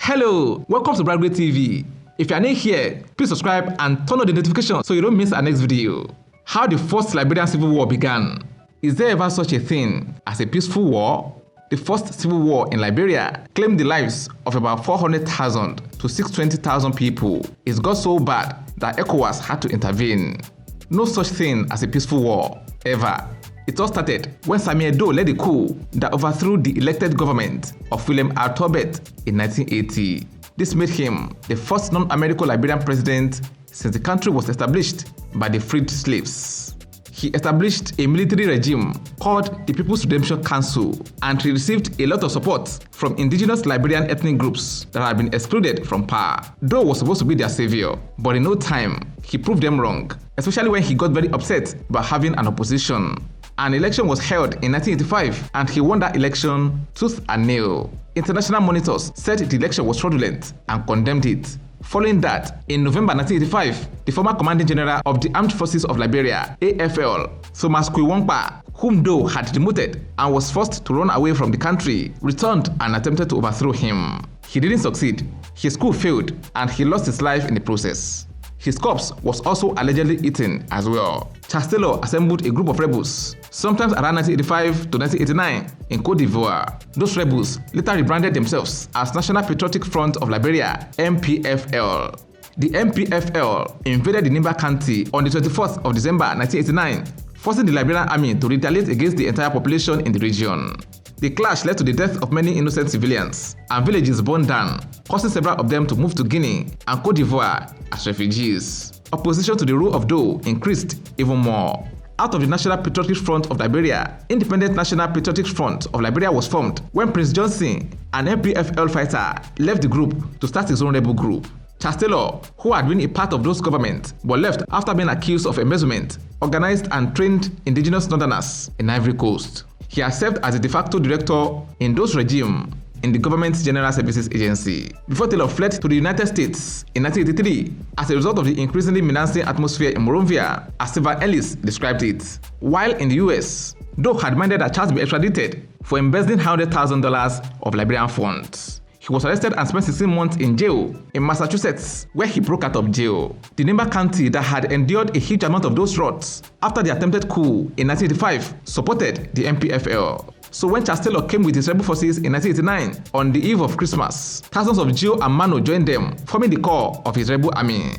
Hello, welcome to Bradbury TV. If you are new here, please subscribe and turn on the notification so you don't miss our next video. How the First Liberian Civil War began. Is there ever such a thing as a peaceful war? The first civil war in Liberia claimed the lives of about 400,000 to 620,000 people. It got so bad that ECOWAS had to intervene. No such thing as a peaceful war, ever. It all started when Samuel Doe led a coup that overthrew the elected government of William R. Tobet in 1980. This made him the first non-American Liberian president since the country was established by the freed slaves. He established a military regime called the People's Redemption Council, and he received a lot of support from indigenous Liberian ethnic groups that had been excluded from power. Doe was supposed to be their savior, but in no time, he proved them wrong, especially when he got very upset about having an opposition. An election was held in 1985 and he won that election tooth and nail. International monitors said the election was fraudulent and condemned it. Following that, in November 1985, the former commanding general of the Armed Forces of Liberia, AFL, Thomas Kwiwongpa, whom Doe had demoted and was forced to run away from the country, returned and attempted to overthrow him. He didn't succeed. His coup failed and he lost his life in the process. His corpse was also allegedly eaten as well. Charles Taylor assembled a group of rebels, sometimes around 1985 to 1989 in Cote d'Ivoire. Those rebels later rebranded themselves as National Patriotic Front of Liberia, NPFL. The NPFL invaded the Nimba County on the 24th of December 1989, forcing the Liberian army to retaliate against the entire population in the region. The clash led to the death of many innocent civilians, and villages burned down, causing several of them to move to Guinea and Cote d'Ivoire as refugees. Opposition to the rule of Doe increased even more. Out of the National Patriotic Front of Liberia, Independent National Patriotic Front of Liberia was formed when Prince Johnson, an NPFL fighter, left the group to start his own rebel group. Charles Taylor, who had been a part of those governments but left after being accused of embezzlement, organized and trained indigenous northerners in Ivory Coast. He has served as a de facto director in those regime in the government's General Services Agency before Taylor fled to the United States in 1983 as a result of the increasingly menacing atmosphere in Monrovia, as Stephen Ellis described it. While in the US, Doe had demanded that Charles be extradited for embezzling $100,000 of Liberian funds. He was arrested and spent 16 months in jail in Massachusetts, where he broke out of jail. The Nimba County, that had endured a huge amount of those riots after the attempted coup in 1985, supported the NPFL. So when Charles Taylor came with his rebel forces in 1989, on the eve of Christmas, thousands of Joe and Mano joined them, forming the core of his rebel army.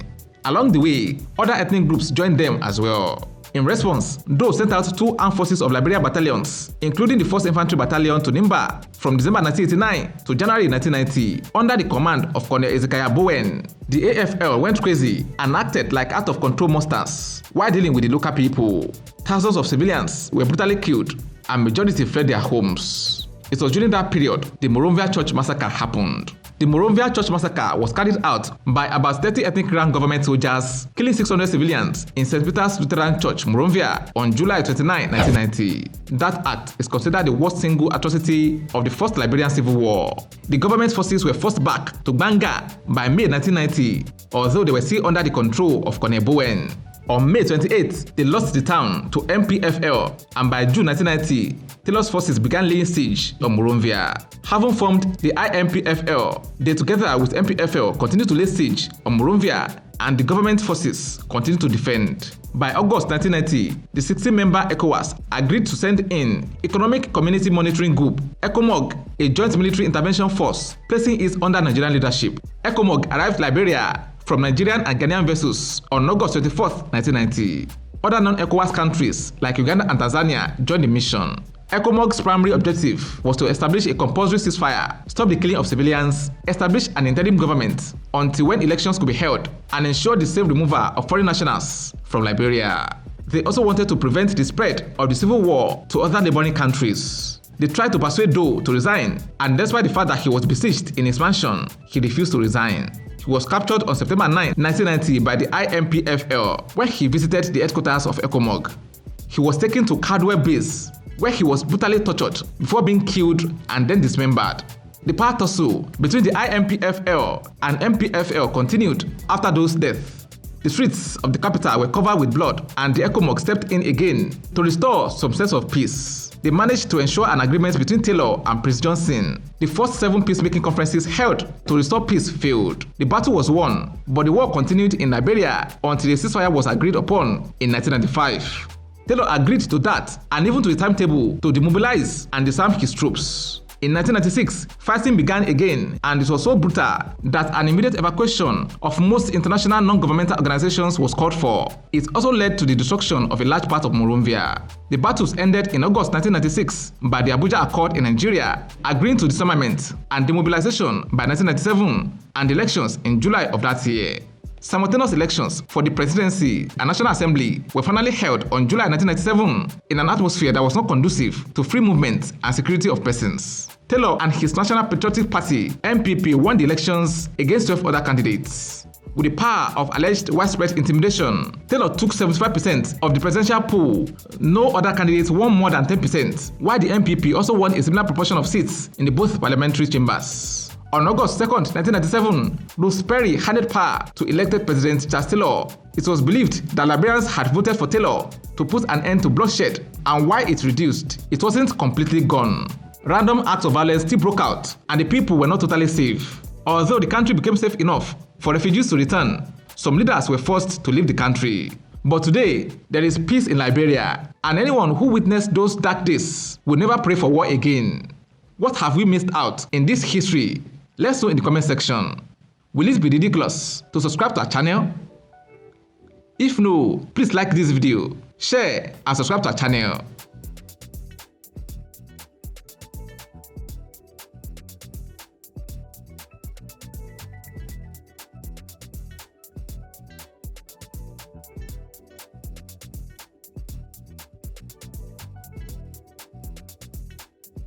Along the way, other ethnic groups joined them as well. In response, Doe sent out 2 armed forces of Liberia battalions, including the 1st Infantry Battalion to Nimba from December 1989 to January 1990, under the command of Colonel Ezekiah Bowen. The AFL went crazy and acted like out-of-control monsters while dealing with the local people. Thousands of civilians were brutally killed and majority fled their homes. It was during that period the Monrovia Church Massacre happened. The Monrovia Church Massacre was carried out by about 30 ethnic rank government soldiers, killing 600 civilians in St. Peter's Lutheran Church, Monrovia, on July 29, 1990. That act is considered the worst single atrocity of the First Liberian Civil War. The government forces were forced back to Banga by May 1990, although they were still under the control of Colonel Bowen. On May 28, they lost the town to NPFL, and by June 1990, Taylor's forces began laying siege on Monrovia. Having formed the IMPFL, they together with NPFL continued to lay siege on Monrovia, and the government forces continued to defend. By August 1990, the 16-member ECOWAS agreed to send in Economic Community Monitoring Group, ECOMOG, a joint military intervention force, placing it under Nigerian leadership. ECOMOG arrived Liberia from Nigerian and Ghanaian vessels on August 24, 1990. Other non-ECOWAS countries like Uganda and Tanzania joined the mission. ECOMOG's primary objective was to establish a compulsory ceasefire, stop the killing of civilians, establish an interim government until when elections could be held, and ensure the safe removal of foreign nationals from Liberia. They also wanted to prevent the spread of the civil war to other neighboring countries. They tried to persuade Doe to resign, and despite the fact that he was besieged in his mansion, he refused to resign. He was captured on September 9, 1990 by the IMPFL, where he visited the headquarters of ECOMOG. He was taken to Caldwell Base, where he was brutally tortured before being killed and then dismembered. The power tussle between the IMPFL and NPFL continued after those deaths. The streets of the capital were covered with blood, and the ECOMOG stepped in again to restore some sense of peace. they managed to ensure an agreement between Taylor and Prince Johnson. The first 7 peacemaking conferences held to restore peace failed. The battle was won, but the war continued in Liberia until a ceasefire was agreed upon in 1995. Taylor agreed to that and even to a timetable to demobilize and disarm his troops. In 1996, fighting began again, and it was so brutal that an immediate evacuation of most international non-governmental organizations was called for. It also led to the destruction of a large part of Monrovia. The battles ended in August 1996 by the Abuja Accord in Nigeria, agreeing to disarmament and demobilization by 1997, and elections in July of that year. Simultaneous elections for the presidency and National Assembly were finally held on July 1997 in an atmosphere that was not conducive to free movement and security of persons. Taylor and his National Patriotic Party (NPP) won the elections against 12 other candidates. With the power of alleged widespread intimidation, Taylor took 75% of the presidential pool. No other candidates won more than 10%, while the NPP also won a similar proportion of seats in both parliamentary chambers. On August 2, 1997, Ross Perry handed power to elected President Charles Taylor. It was believed that Liberians had voted for Taylor to put an end to bloodshed, and while it reduced, it wasn't completely gone. Random acts of violence still broke out, and the people were not totally safe. Although the country became safe enough for refugees to return, some leaders were forced to leave the country. But today, there is peace in Liberia, and anyone who witnessed those dark days will never pray for war again. What have we missed out in this history? Let's know in the comment section. Will it be ridiculous to subscribe to our channel? If no, please like this video, share and subscribe to our channel.